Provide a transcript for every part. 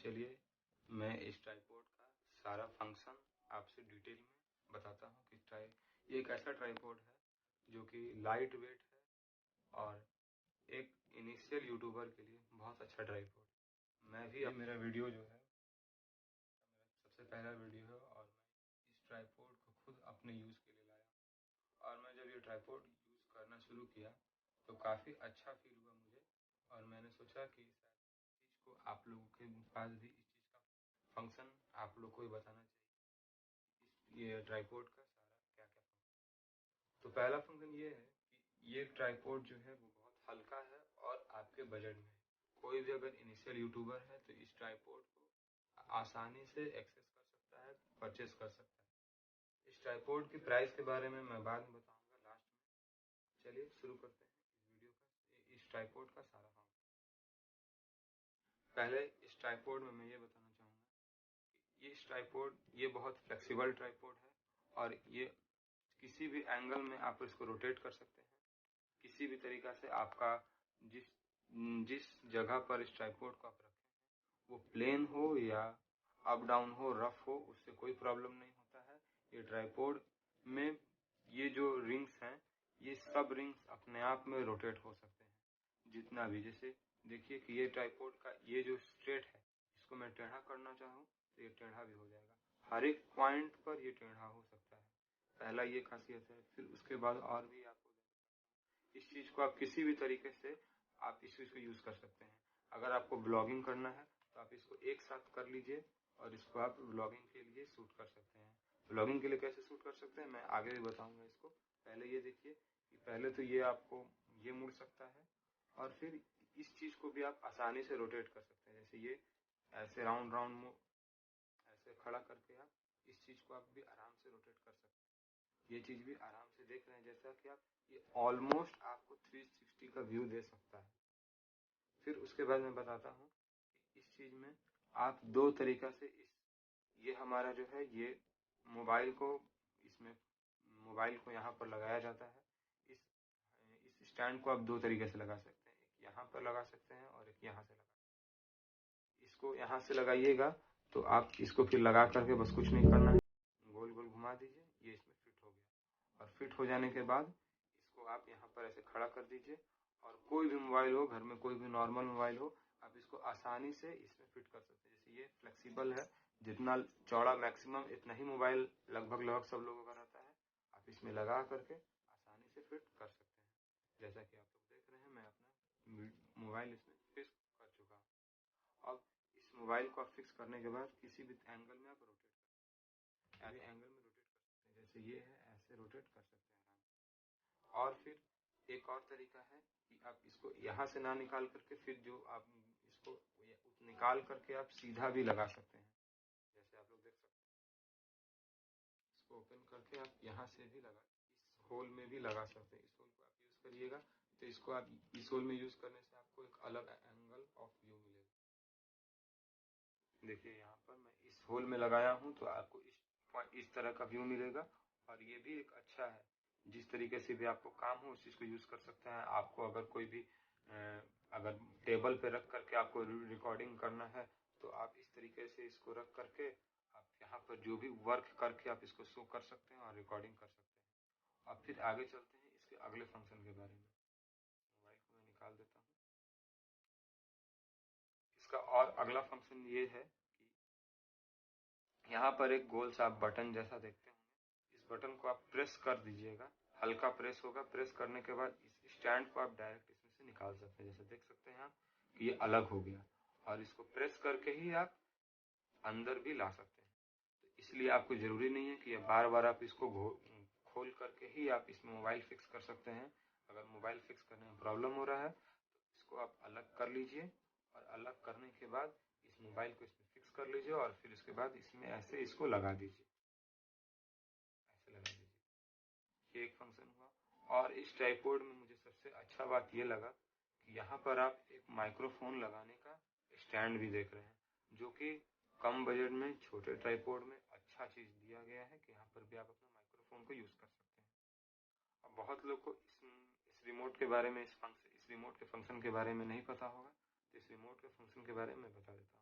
चलिए मैं इस ट्राइपॉड का सारा फंक्शन आपसे डिटेल में बताता हूँ कि ये एक ऐसा ट्राइपॉड है जो कि लाइट वेट है और एक इनिशियल यूट्यूबर के लिए बहुत अच्छा ट्राइपॉड। मैं भी मेरा वीडियो जो है मेरा सबसे पहला वीडियो है और मैं इस ट्राइपॉड को खुद अपने यूज़ के लिए लाया और मैं जब ये ट्राइपॉड यूज़ करना शुरू किया तो काफ़ी अच्छा फील हुआ मुझे और मैंने सोचा कि शायद इस चीज़ को आप लोगों के पास भी इस चीज़ का फंक्शन आप लोग को ही बताना चाहिए। ये ट्राइपॉड का सारा क्या क्या फंक्शन। तो पहला फंक्शन ये है कि ये ट्राइपॉड जो है वो बहुत हल्का है और आपके बजट में है। कोई भी अगर इनिशियल यूट्यूबर है तो इस ट्राइपॉड को आसानी से एक्सेस कर सकता है, परचेस कर सकता है। इस ट्राइपॉड की प्राइस के बारे में मैं बाद में बताऊंगा लास्ट में। चलिए शुरू करते हैं इस वीडियो का, इस ट्राइपॉड का सारा फंक्शन। पहले इस ट्राइपॉड में मैं ये बताना चाहूँगा ये ट्राइपॉड ये बहुत फ्लेक्सिबल ट्राइपॉड है और ये किसी भी एंगल में आप इसको रोटेट कर सकते हैं। किसी भी तरीका से आपका जिस जिस जगह पर इस ट्राइपॉड को आप रखें वो प्लेन हो या अप डाउन हो, रफ हो, उससे कोई प्रॉब्लम नहीं होता है। ये ट्राइपॉड में ये जो रिंग्स हैं ये सब रिंग्स अपने आप में रोटेट हो सकते हैं जितना भी। जैसे देखिए कि ये ट्राइपॉड का ये जो स्ट्रेट है इसको मैं टेढ़ा करना चाहूँ तो ये टेढ़ा भी हो जाएगा। हर एक पॉइंट पर ये टेढ़ा हो सकता है। पहला ये खासियत है। फिर उसके बाद और भी आपको इस चीज को आप किसी भी तरीके से आप इस चीज को यूज कर सकते हैं। अगर आपको ब्लॉगिंग करना है तो आप इसको एक साथ कर लीजिए और इसको आप ब्लॉगिंग के लिए शूट कर सकते हैं। ब्लॉगिंग के लिए कैसे शूट कर सकते हैं मैं आगे भी बताऊंगा इसको। पहले ये देखिए कि पहले तो ये आपको ये मुड़ सकता है और फिर इस चीज को भी आप आसानी से रोटेट कर सकते हैं। जैसे ये ऐसे राउंड राउंड ऐसे खड़ा करके आप इस चीज को आप भी आराम से रोटेट कर सकते हैं। ये चीज भी आराम से देख रहे हैं जैसा कि आप ये ऑलमोस्ट आपको 360 का व्यू दे सकता है। फिर उसके बाद मैं बताता हूँ इस चीज में आप दो तरीका से ये हमारा जो है ये मोबाइल को इसमें मोबाइल को यहाँ पर लगाया जाता है। इस स्टैंड को आप दो तरीके से लगा सकते हैं, एक यहाँ पर लगा सकते हैं और एक यहाँ से लगा। इसको यहाँ से लगाइएगा तो आप इसको फिर लगा करके बस कुछ नहीं करना है, गोल गोल घुमा दीजिए, ये इसमें फिट हो गया। और फिट हो जाने के बाद इसको आप यहाँ पर ऐसे खड़ा कर दीजिए और कोई भी मोबाइल हो घर में, कोई भी नॉर्मल मोबाइल हो, आप इसको आसानी से इसमें फिट कर सकते हैं। जैसे ये फ्लेक्सिबल है, जितना चौड़ा मैक्सिमम इतना ही मोबाइल लगभग सब लोगों का रहता है। आप इसमें लगा करके आसानी से फिट कर सकते हैं। जैसा कि आप लोग देख रहे हैं मैं अपना मोबाइल इसमें फिक्स कर चुका हूँ। अब इस मोबाइल को आप फिक्स करने के बाद किसी भी एंगल में आप रोटेट कर सकते हैं, एंगल में रोटेट कर सकते हैं। जैसे ये है ऐसे रोटेट कर सकते हैं आराम। और फिर एक और तरीका है कि आप इसको यहाँ से ना निकाल करके फिर जो आप इसको निकाल करके आप सीधा भी लगा सकते हैं। जैसे आप लोग देख सकते हैं इसको ओपन करके आप यहाँ से भी लगा, इस होल में भी लगा सकते हैं। इस होल को आप यूज करिएगा तो इसको आप इस होल में यूज करने से आपको एक अलग एंगल ऑफ व्यू मिलेगा। देखिए यहाँ पर मैं इस होल में लगाया हूँ तो आपको इस तरह का व्यू मिलेगा और ये भी एक अच्छा है। जिस तरीके से भी आपको काम हो उस चीज को यूज कर सकते हैं। आपको अगर कोई भी अगर टेबल पे रख करके आपको रिकॉर्डिंग करना है तो आप इस तरीके से इसको रख करके आप यहाँ पर जो भी वर्क करके आप इसको शो कर सकते हैं और रिकॉर्डिंग कर सकते हैं। अब फिर आगे चलते हैं इसके अगले फंक्शन के बारे में। मोबाइल को मैं निकाल देता हूँ। इसका और अगला फंक्शन ये है कि यहाँ पर एक गोल सा बटन जैसा देखते होंगे, इस बटन को आप प्रेस कर दीजिएगा, हल्का प्रेस होगा। प्रेस करने के बाद इस स्टैंड को आप डायरेक्ट इसमें से निकाल सकते हैं। जैसे देख सकते हैं आप कि ये अलग हो गया और इसको प्रेस करके ही आप अंदर भी ला सकते हैं। तो इसलिए आपको जरूरी नहीं है कि बार बार आप इसको खोल करके ही आप इसमें मोबाइल फिक्स कर सकते हैं। अगर मोबाइल फिक्स करने में प्रॉब्लम हो रहा है तो इसको आप अलग कर लीजिए और अलग करने के बाद इस मोबाइल को इसमें फिक्स कर लीजिए और फिर इसके बाद इसमें ऐसे इसको लगा दीजिए, ऐसे लगा दीजिए। ये एक फंक्शन हुआ। और इस ट्राइपॉड में मुझे सबसे अच्छा बात ये लगा कि यहाँ पर आप एक माइक्रोफोन लगाने का स्टैंड भी देख रहे हैं, जो कि कम बजट में छोटे ट्राइपॉड में अच्छा चीज दिया गया है कि यहाँ पर भी आप अपना माइक्रोफोन को यूज कर सकते हैं। अब बहुत लोग को इस रिमोट के बारे में, इस रिमोट के फंक्शन के बारे में नहीं पता होगा, तो इस रिमोट के फंक्शन के बारे में बता देता हूँ।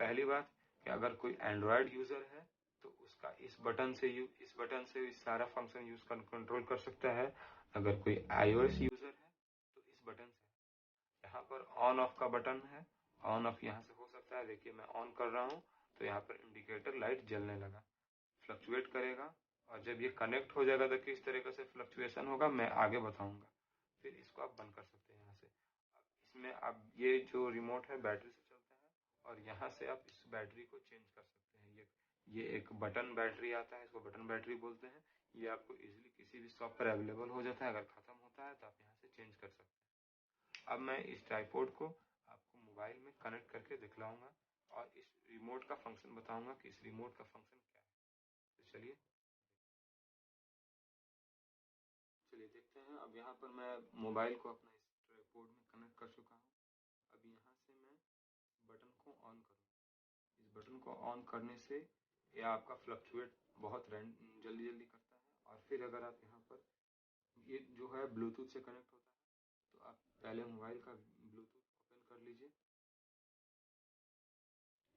पहली बात कि अगर कोई एंड्रॉयड यूजर है तो उसका इस बटन से सारा फंक्शन यूज कंट्रोल कर सकता है। अगर कोई iOS यूजर है तो इस बटन से, यहाँ पर ऑन ऑफ का बटन है, ऑन ऑफ यहाँ से हो सकता है। देखिए मैं ऑन कर रहा हूँ तो यहाँ पर इंडिकेटर लाइट जलने लगा, फ्लक्चुएट करेगा, और जब ये कनेक्ट हो जाएगा तो किस तरीके से फ्लक्चुएशन होगा मैं आगे बताऊंगा। फिर इसको आप बंद कर सकते हैं यहाँ से। इसमें आप ये जो रिमोट है बैटरी से चलता है, और यहाँ से आप इस बैटरी को चेंज कर सकते हैं। ये एक बटन बैटरी आता है, इसको बटन बैटरी बोलते हैं। ये आपको इजीली किसी भी शॉप पर अवेलेबल हो जाता है। अगर खत्म होता है तो आप यहाँ से चेंज कर सकते हैं। अब मैं इस ट्राइपॉड को आपको मोबाइल में कनेक्ट करके दिखलाऊंगा और इस रिमोट का फंक्शन बताऊंगा कि इस रिमोट का फंक्शन क्या है। तो चलिए देखते हैं। अब यहाँ पर मैं मोबाइल को अपना इस ट्राइपॉड में कनेक्ट कर चुका हूँ। अब यहाँ से मैं बटन को ऑन करूँगा। इस बटन को ऑन करने से ये आपका फ्लक्चुएट बहुत जल्दी जल्दी करता है। और फिर अगर आप यहाँ पर ये जो है ब्लूटूथ से कनेक्ट होता है, तो आप पहले मोबाइल का ब्लूटूथ ओपन कर लीजिए।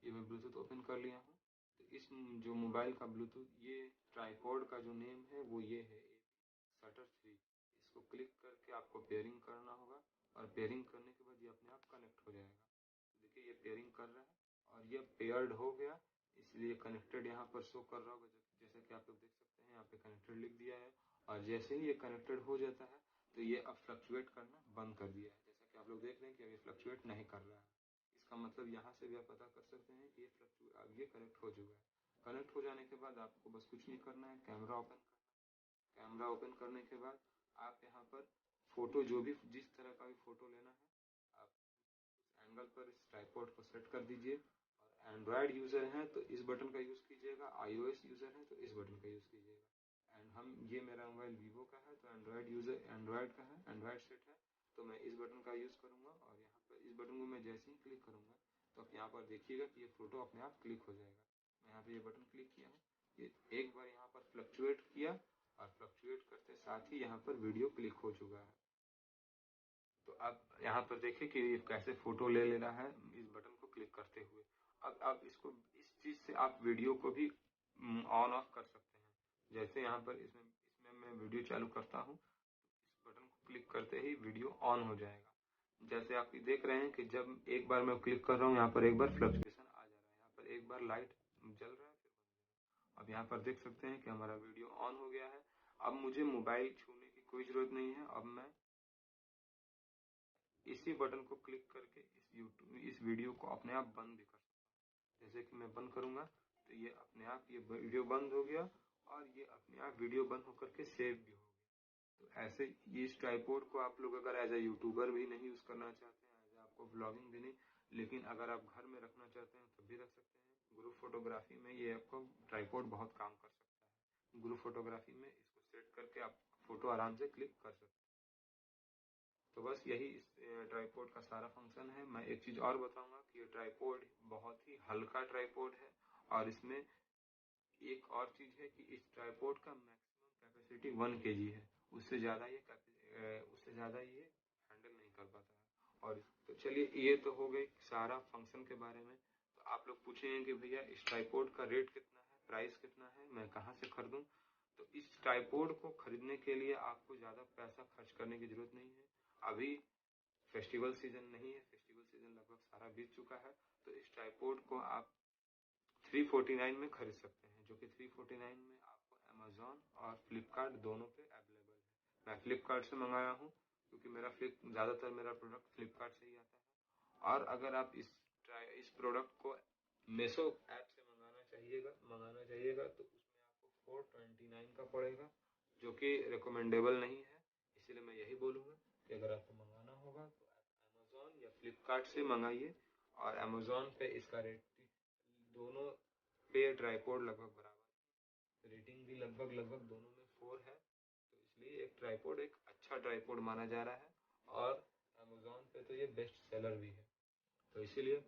ये मैं ब्लूटूथ ओपन कर लिया हूँ। तो इस जो मोबाइल का ब्लूटूथ, ये ट्राइपॉड का जो नेम है वो ये है शटर 3। इसको क्लिक करके आपको पेयरिंग करना होगा, और पेयरिंग करने के बाद ये अपने आप कनेक्ट हो जाएगा। तो देखिए ये पेयरिंग कर रहा है और ये पेयर्ड हो गया, इसलिए कनेक्टेड यहाँ पर शो कर रहा होगा। जैसे कि आप लोग देख सकते हैं यहाँ पे कनेक्टेड लिख दिया है, और जैसे ही ये कनेक्टेड हो जाता है तो ये अब फ्लक्चुएट करना बंद कर दिया है। जैसा कि आप लोग देख रहे हैं कि अभी फ्लक्चुएट नहीं कर रहा है। इसका मतलब यहाँ से भी आप पता कर सकते हैं कि अब ये कनेक्ट हो चुका है। कनेक्ट हो जाने के बाद आपको बस कुछ नहीं करना है, कैमरा ओपन करना है। कैमरा ओपन करने के बाद आप यहाँ पर फोटो, जो भी जिस तरह का भी फोटो लेना है, आप उस एंगल पर इस ट्राइपॉड को सेट कर दीजिए। और एंड्रॉयड यूजर हैं तो इस बटन का यूज कीजिएगा, iOS यूजर हैं तो इस बटन का यूज कीजिएगा। ये मेरा मोबाइल वीवो का है तो एंड्रॉयड का है, एंड्रॉयड सेट है, तो मैं इस बटन का यूज करूंगा। और यहाँ पर इस बटन को मैं जैसे ही क्लिक करूंगा तो आप यहाँ पर देखिएगा कि ये फोटो अपने आप क्लिक हो जाएगा। मैं यहाँ पे ये बटन क्लिक किया हूँ, ये एक बार यहाँ पर फ्लक्चुएट किया, और फ्लक्चुएट करते साथ ही यहाँ पर वीडियो क्लिक हो चुका है। तो अब यहाँ पर देखिए कि ये कैसे फोटो ले रहा है इस बटन को क्लिक करते हुए। अब आप इसको, इस चीज से आप वीडियो को भी ऑन ऑफ कर सकते हैं। जैसे यहाँ पर इसमें मैं वीडियो चालू करता हूँ, इस बटन को क्लिक करते ही वीडियो ऑन हो जाएगा। जैसे आप देख रहे हैं कि जब एक बार मैं क्लिक कर रहा हूँ यहाँ पर एक बार फ्लक्चुएशन आ जा रहा है, यहाँ पर एक बार लाइट जल रहा है, फिर अब यहाँ पर देख सकते हैं कि हमारा वीडियो ऑन हो गया है। अब मुझे मोबाइल छूने की कोई जरूरत नहीं है। अब मैं इसी बटन को क्लिक करके इस वीडियो को अपने आप बंद भी कर सकता हूँ। जैसे कि मैं बंद करूंगा तो ये अपने आप ये वीडियो बंद हो गया, और ये अपने आप वीडियो बंद होकर के सेव भी हो गया। तो ऐसे ये इस ट्राइपॉड को आप लोग अगर एज ए यूट्यूबर भी नहीं यूज करना चाहते हैं, एज आपको व्लॉगिंग भी नहीं, लेकिन अगर आप घर में रखना चाहते हैं तो भी रख सकते हैं। ग्रुप फोटोग्राफी में ये आपको ट्राइपॉड बहुत काम कर सकता है। ग्रुप फोटोग्राफी में इसको सेट करके आप फोटो आराम से क्लिक कर सकते हैं। तो बस यही इस ट्राइपॉड का सारा फंक्शन है। मैं एक चीज और बताऊंगा कि ये ट्राइपॉड बहुत ही हल्का ट्राइपॉड है, और इसमें एक और चीज है कि इस ट्राइपॉड का मैक्सिमम कैपेसिटी 1 kg है। उससे ज्यादा ये हैंडल नहीं कर पाता है। और तो चलिए, ये तो हो गई सारा फंक्शन के बारे में। तो आप लोग पूछेंगे कि भैया इस ट्राइपॉड का रेट कितना है, प्राइस कितना है, मैं कहाँ से खरीदूं? तो इस ट्राइपॉड को खरीदने के लिए आपको ज्यादा पैसा खर्च करने की जरूरत नहीं है। अभी फेस्टिवल सीजन नहीं है, फेस्टिवल सीजन लगभग सारा बीत चुका है। तो इस ट्राइपॉड को आप 349 में खरीद सकते हैं, जो कि 349 में आपको अमेजोन और फ्लिपकार्ट दोनों पे अवेलेबल है। मैं फ्लिपकार्ट से मंगाया हूँ क्योंकि ज़्यादातर मेरा प्रोडक्ट फ्लिपकार्ट से ही आता है। और अगर आप इस प्रोडक्ट को मीशो ऐप से मंगाना चाहिएगा तो उसमें आपको 429 का पड़ेगा, जो कि रिकमेंडेबल नहीं है। इसलिए मैं यही बोलूँगा कि अगर आपको मंगाना होगा तो आप अमेजोन या फ्लिपकार्ट से मंगाइए। और अमेजोन पे इसका रेट दोनों पे ट्राइपॉड लगभग बराबर, रेटिंग भी लगभग दोनों में 4 है। तो इसलिए एक ट्राइपॉड एक अच्छा ट्राइपॉड माना जा रहा है, और अमेजोन पे तो ये बेस्ट सेलर भी है। तो इसीलिए